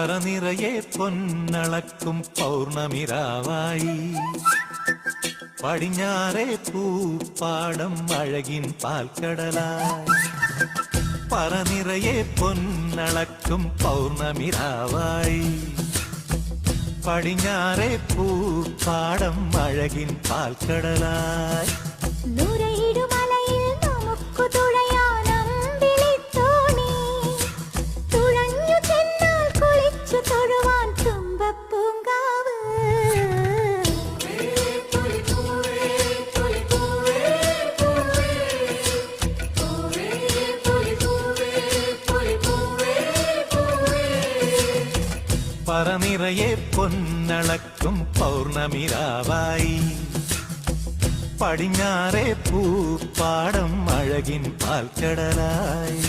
പറനിറയെ പൊന്നളക്കും പൗർണമിരാവായി പടിഞ്ഞാറേ പൂപ്പാടം അഴകിൻ പാൽക്കടലായി പറനിറയെ പൊന്നളക്കും പൗർണമിരാവായി പടിഞ്ഞാറേ പൂപ്പാടം അഴകിൻ പാൽക്കടലായി പറനിറയെ പൊന്നളക്കും പൗർണമിരാവായി പടിഞ്ഞാറേ പൂപ്പാടം അഴകിൻ പാൽക്കടലായി